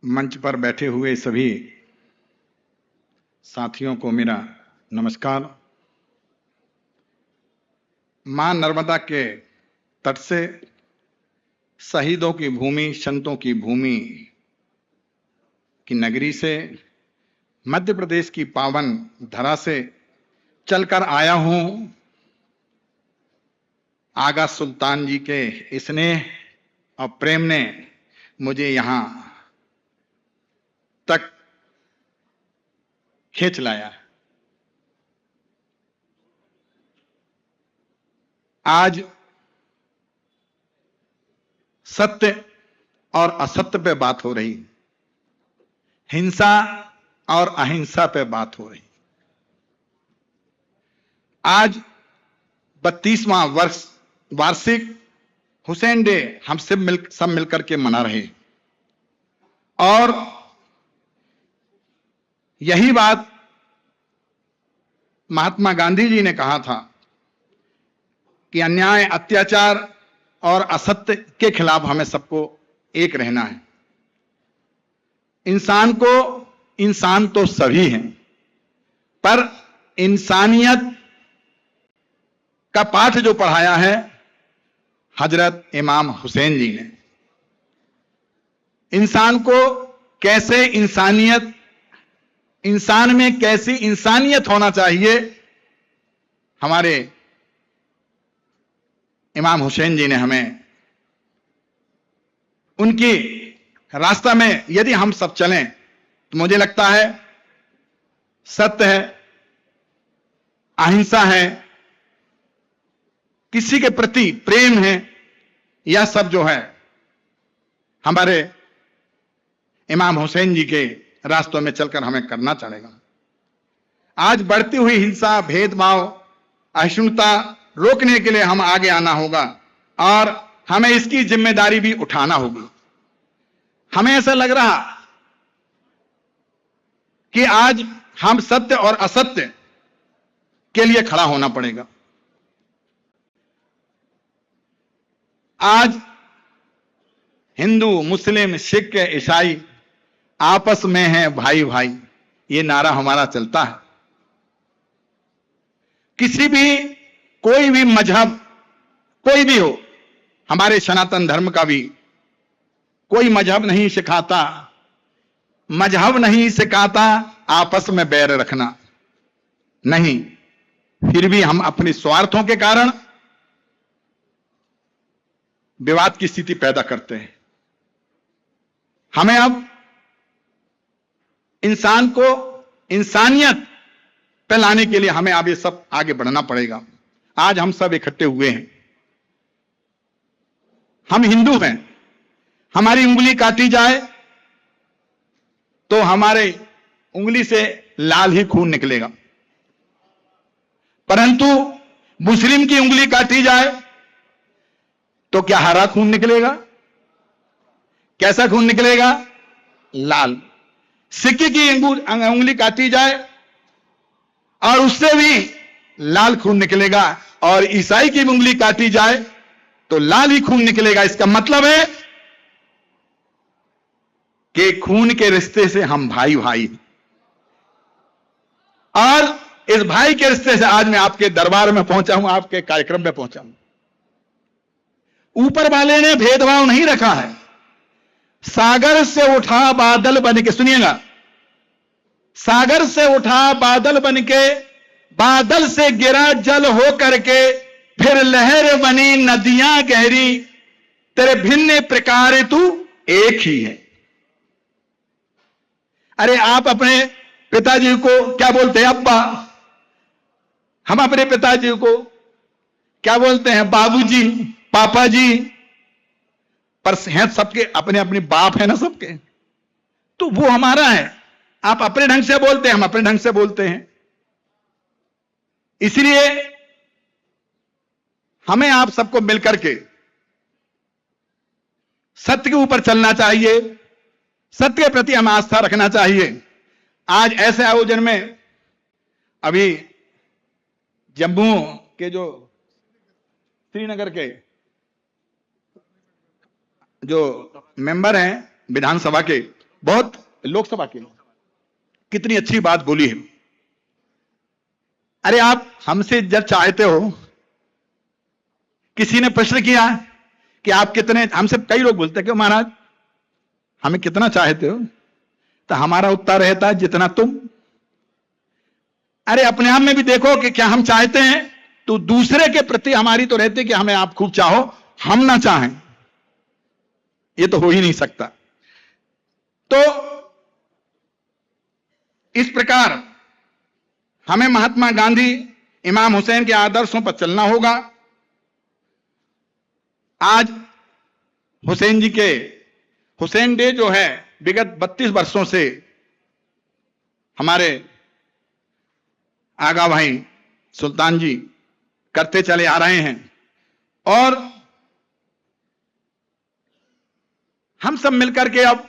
मंच पर बैठे हुए सभी साथियों को मेरा नमस्कार। मां नर्मदा के तट से, शहीदों की भूमि, संतों की भूमि की नगरी से, मध्य प्रदेश की पावन धरा से चलकर आया हूं। आगा सुल्तान जी के स्नेह और प्रेम ने मुझे यहां तक खींच लाया। आज सत्य और असत्य पे बात हो रही, हिंसा और अहिंसा पे बात हो रही। आज 32वां वार्षिक हुसैन डे हम सब मिलकर के मना रहे, और यही बात महात्मा गांधी जी ने कहा था कि अन्याय, अत्याचार और असत्य के खिलाफ हमें सबको एक रहना है। इंसान तो सभी हैं, पर इंसानियत का पाठ जो पढ़ाया है हजरत इमाम हुसैन जी ने, इंसान को कैसे इंसान में कैसी इंसानियत होना चाहिए, हमारे इमाम हुसैन जी ने हमें उनकी रास्ता में यदि हम सब चलें तो मुझे लगता है सत्य है, अहिंसा है, किसी के प्रति प्रेम है, यह सब जो है हमारे इमाम हुसैन जी के रास्तों में चलकर हमें करना चलेगा। आज बढ़ती हुई हिंसा, भेदभाव, असहिष्णुता रोकने के लिए हम आगे आना होगा और हमें इसकी जिम्मेदारी भी उठाना होगी। हमें ऐसा लग रहा कि आज हम सत्य और असत्य के लिए खड़ा होना पड़ेगा। आज हिंदू, मुस्लिम, सिख, ईसाई आपस में हैं भाई भाई, ये नारा हमारा चलता है। कोई भी मजहब, कोई भी हो, हमारे सनातन धर्म का भी कोई मजहब नहीं सिखाता आपस में बैर रखना, नहीं। फिर भी हम अपने स्वार्थों के कारण विवाद की स्थिति पैदा करते हैं। हमें अब इंसान को इंसानियत पे लाने के लिए हमें अब ये सब आगे बढ़ना पड़ेगा। आज हम सब इकट्ठे हुए हैं, हम हिंदू हैं। हमारी उंगली काटी जाए तो हमारे उंगली से लाल ही खून निकलेगा, परंतु मुस्लिम की उंगली काटी जाए तो क्या हरा खून निकलेगा? कैसा खून निकलेगा? लाल। सिख की उंगली काटी जाए और उससे भी लाल खून निकलेगा, और ईसाई की उंगली काटी जाए तो लाल ही खून निकलेगा। इसका मतलब है कि खून के रिश्ते से हम भाई भाई, और इस भाई के रिश्ते से आज मैं आपके दरबार में पहुंचा हूं, आपके कार्यक्रम में पहुंचा हूं। ऊपर वाले ने भेदभाव नहीं रखा है। सागर से उठा बादल बन के, सुनिएगा, सागर से उठा बादल बन के, बादल से गिरा जल हो करके, फिर लहर बनी नदियां गहरी, तेरे भिन्न प्रकार तू एक ही है। अरे आप अपने पिताजी को क्या बोलते हैं? अब्बा। हम अपने पिताजी को क्या बोलते हैं? बाबूजी, पापा जी। पर हैं सबके अपने अपने बाप है ना सबके, तो वो हमारा है। आप अपने ढंग से बोलते हैं, हम अपने ढंग से बोलते हैं। इसलिए हमें आप सबको मिलकर के सत्य के ऊपर चलना चाहिए, सत्य के प्रति हमें आस्था रखना चाहिए। आज ऐसे आयोजन में अभी जम्मू के जो श्रीनगर के जो मेंबर हैं विधानसभा के, बहुत लोकसभा के कितनी अच्छी बात बोली है। अरे आप हमसे जब चाहते हो, किसी ने प्रश्न किया कि आप कितने, हमसे कई लोग बोलते हैं कि महाराज हमें कितना चाहते हो, तो हमारा उत्तर रहता है जितना तुम। अरे अपने आप में भी देखो कि क्या हम चाहते हैं, तो दूसरे के प्रति हमारी तो रहती है कि हमें आप खूब चाहो, हम ना चाहें, ये तो हो ही नहीं सकता। तो इस प्रकार हमें महात्मा गांधी, इमाम हुसैन के आदर्शों पर चलना होगा। आज हुसैन जी के हुसैन डे जो है विगत 32 वर्षों से हमारे आगा भाई सुल्तान जी करते चले आ रहे हैं, और हम सब मिलकर के अब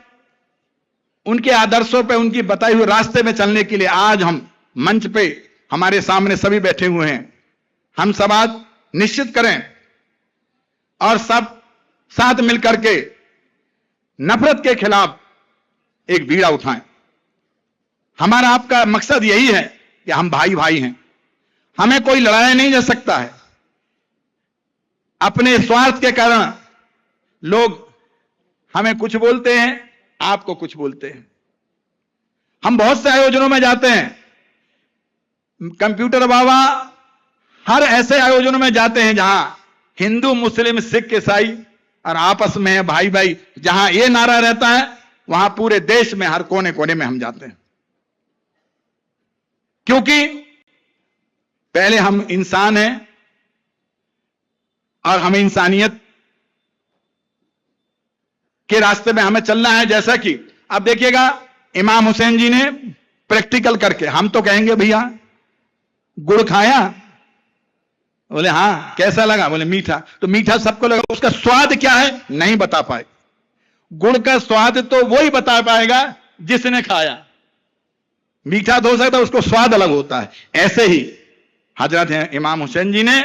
उनके आदर्शों पे, उनकी बताई हुई रास्ते में चलने के लिए आज हम मंच पे हमारे सामने सभी बैठे हुए हैं। हम सब आज निश्चित करें और सब साथ मिलकर के नफरत के खिलाफ एक बीड़ा उठाएं। हमारा आपका मकसद यही है कि हम भाई भाई हैं, हमें कोई लड़ाया नहीं जा सकता है। अपने स्वार्थ के कारण लोग हमें कुछ बोलते हैं, आपको कुछ बोलते हैं। हम बहुत से आयोजनों में जाते हैं, कंप्यूटर बाबा हर ऐसे आयोजनों में जाते हैं जहां हिंदू, मुस्लिम, सिख, ईसाई और आपस में भाई भाई, जहां ये नारा रहता है, वहां पूरे देश में हर कोने कोने में हम जाते हैं। क्योंकि पहले हम इंसान हैं और हमें इंसानियत के रास्ते में हमें चलना है। जैसा कि अब देखिएगा, इमाम हुसैन जी ने प्रैक्टिकल करके, हम तो कहेंगे भैया गुड़ खाया, बोले हाँ कैसा लगा, बोले मीठा, तो मीठा सबको लगा, उसका स्वाद क्या है नहीं बता पाए। गुड़ का स्वाद तो वही बता पाएगा जिसने खाया, मीठा तो हो सकता है उसको स्वाद अलग होता है। ऐसे ही हजरत इमाम हुसैन जी ने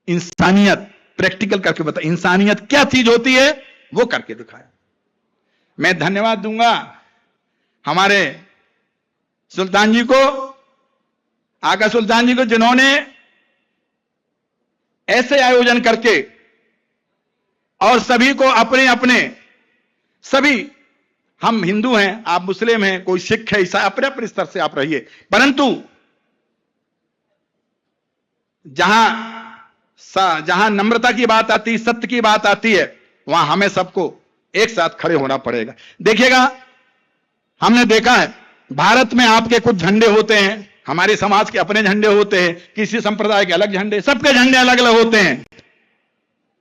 इंसानियत प्रैक्टिकल करके बताया, इंसानियत क्या चीज होती है वो करके दिखाया। मैं धन्यवाद दूंगा हमारे सुल्तान जी को, आका सुल्तान जी को, जिन्होंने ऐसे आयोजन करके और सभी को अपने अपने, सभी हम हिंदू हैं, आप मुस्लिम हैं, कोई सिख है, ईसाई, अपने अपने स्तर से आप रहिए, परंतु जहां नम्रता की बात आती है, सत्य की बात आती है, वहां हमें सबको एक साथ खड़े होना पड़ेगा। देखिएगा, हमने देखा है भारत में आपके कुछ झंडे होते हैं, हमारे समाज के अपने झंडे होते हैं, किसी संप्रदाय के अलग झंडे, सबके झंडे अलग अलग होते हैं।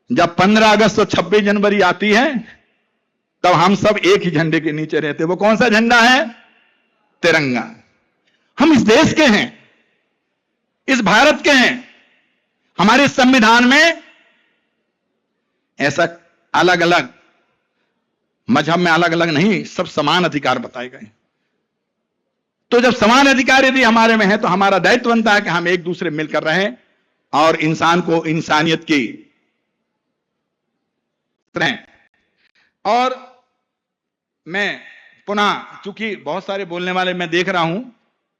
जब 15 अगस्त और 26 जनवरी आती है तब हम सब एक ही झंडे के नीचे रहते हैं। वो कौन सा झंडा है? तिरंगा। हम इस देश के हैं, इस भारत के हैं। हमारे संविधान में ऐसा अलग अलग मजहब में अलग अलग नहीं, सब समान अधिकार बताए गए। तो जब समान अधिकार यदि हमारे में है तो हमारा दायित्व बनता है कि हम एक दूसरे मिलकर रहें और इंसान को इंसानियत की रहें। और मैं पुनः, चूंकि बहुत सारे बोलने वाले मैं देख रहा हूं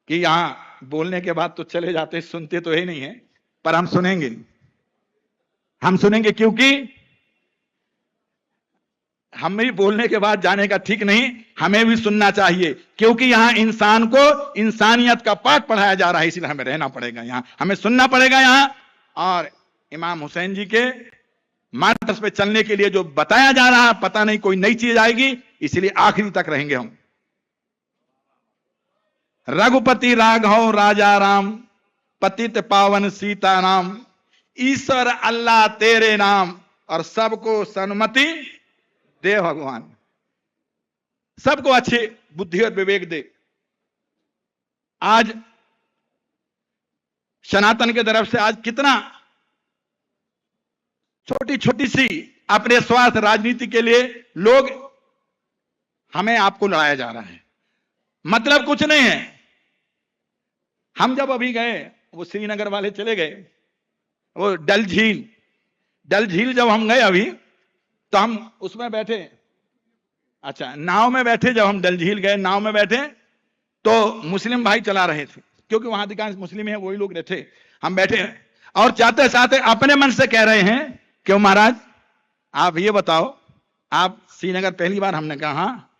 कि यहां बोलने के बाद तो चले जाते, सुनते तो ही नहीं है, पर हम सुनेंगे, हम सुनेंगे, क्योंकि हमें बोलने के बाद जाने का ठीक नहीं, हमें भी सुनना चाहिए, क्योंकि यहां इंसान को इंसानियत का पाठ पढ़ाया जा रहा है, इसलिए हमें रहना पड़ेगा यहां, हमें सुनना पड़ेगा यहां। और इमाम हुसैन जी के मार्ग पे चलने के लिए जो बताया जा रहा है, पता नहीं कोई नई चीज आएगी, इसलिए आखिरी तक रहेंगे हम। रघुपति राघव राजा राम, पतित पावन सीता राम, ईश्वर अल्लाह तेरे नाम, और सबको सन्मति दे भगवान, सबको अच्छी बुद्धि और विवेक दे। आज सनातन के तरफ से आज कितना छोटी छोटी सी अपने स्वार्थ राजनीति के लिए लोग हमें आपको लड़ाया जा रहा है, मतलब कुछ नहीं है। हम जब अभी गए, वो श्रीनगर वाले चले गए, वो डल झील जब हम गए अभी, तो हम उसमें बैठे, अच्छा, नाव में बैठे, जब हम डल झील गए नाव में बैठे तो मुस्लिम भाई चला रहे थे, क्योंकि वहां अधिकांश मुस्लिम है, वही लोग रहते। हम बैठे और चाहते चाहते अपने मन से कह रहे हैं, क्यों महाराज आप ये बताओ, आप श्रीनगर पहली बार? हमने कहा हाँ।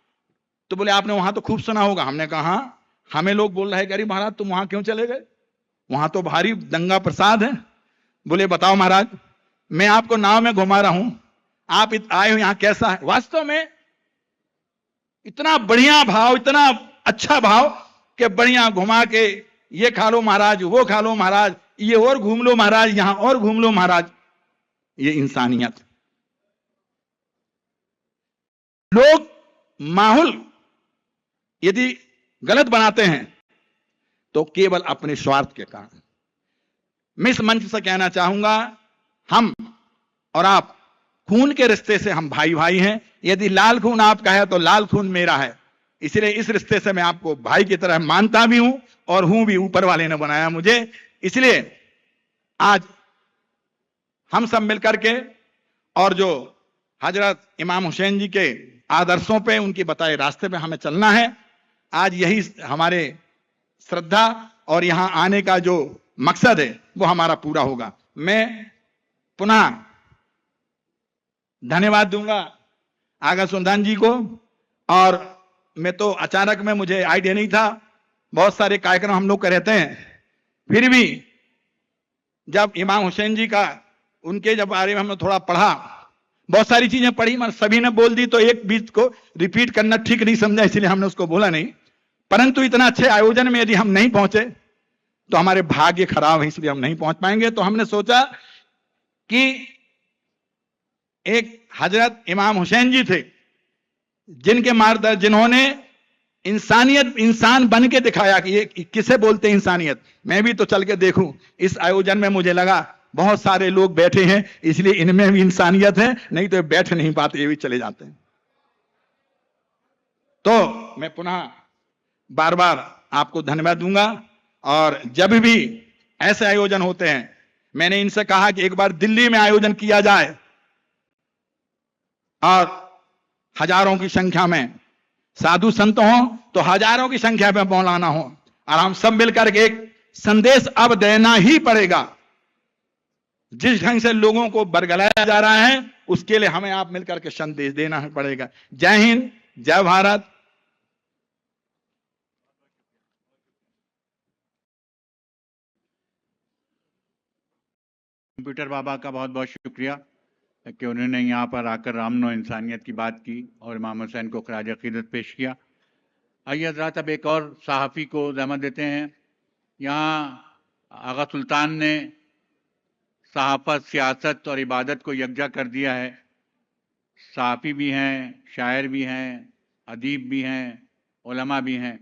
तो बोले आपने वहां तो खूब सुना होगा। हमने कहा हाँ, हमें लोग बोल रहे हैं अरे महाराज तुम वहां क्यों चले गए, वहां तो भारी दंगा प्रसाद है। बोले बताओ महाराज, मैं आपको नाव में घुमा रहा हूं, आप आए हो यहां, कैसा है? वास्तव में इतना बढ़िया भाव, इतना अच्छा भाव कि बढ़िया घुमा के ये खा लो महाराज, वो खा लो महाराज, ये और घूम लो महाराज, यहां और घूम लो महाराज। ये इंसानियत। लोग माहौल यदि गलत बनाते हैं तो केवल अपने स्वार्थ के कारण। मैं इस मंच से कहना चाहूंगा, हम और आप खून के रिश्ते से हम भाई भाई हैं। यदि लाल खून आपका है तो लाल खून मेरा है, इसलिए इस रिश्ते से मैं आपको भाई की तरह मानता भी हूं और हूं भी, ऊपर वाले ने बनाया मुझे। इसलिए आज हम सब मिलकर के और जो हजरत इमाम हुसैन जी के आदर्शों पे, उनके बताए रास्ते पे हमें चलना है। आज यही हमारे श्रद्धा और यहां आने का जो मकसद है वो हमारा पूरा होगा। मैं पुनः धन्यवाद दूंगा आगा सुल्तान जी को। और मैं तो अचानक में, मुझे आइडिया नहीं था, बहुत सारे कार्यक्रम हम लोग करते हैं, फिर भी जब इमाम हुसैन जी का, उनके जब बारे में हमने थोड़ा पढ़ा, बहुत सारी चीजें पढ़ी, मैं सभी ने बोल दी तो एक बीच को रिपीट करना ठीक नहीं समझा, इसलिए हमने उसको बोला नहीं। परंतु इतना अच्छे आयोजन में यदि हम नहीं पहुंचे तो हमारे भाग्य खराब है, इसलिए हम नहीं पहुंच पाएंगे। तो हमने सोचा कि एक हजरत इमाम हुसैन जी थे, जिनके मार्गदर्शन, जिन्होंने इंसानियत, इंसान बन के दिखाया कि ये किसे बोलते हैं इंसानियत। मैं भी तो चल के देखूं, इस आयोजन में मुझे लगा बहुत सारे लोग बैठे हैं, इसलिए इनमें भी इंसानियत है, नहीं तो बैठ नहीं पाते, ये भी चले जाते हैं। तो मैं पुनः बार बार आपको धन्यवाद दूंगा। और जब भी ऐसे आयोजन होते हैं, मैंने इनसे कहा कि एक बार दिल्ली में आयोजन किया जाए और हजारों की संख्या में साधु संत हो, तो हजारों की संख्या में मौलाना हो, और हम सब मिलकर के एक संदेश अब देना ही पड़ेगा। जिस ढंग से लोगों को बरगलाया जा रहा है, उसके लिए हमें आप मिलकर के संदेश देना ही पड़ेगा। जय हिंद, जय भारत। कंप्यूटर बाबा का बहुत बहुत शुक्रिया कि उन्होंने यहाँ पर आकर रामनो इंसानियत की बात की और इमाम हुसैन को खराज अकीदत पेश किया। आइए हज़रात, अब एक और सहाफ़ी को ज़हमत देते हैं। यहाँ आगा सुल्तान ने सहाफ़त, सियासत और इबादत को यकजा कर दिया है। सहाफ़ी भी हैं, शायर भी हैं, अदीब भी हैं, उलमा भी हैं।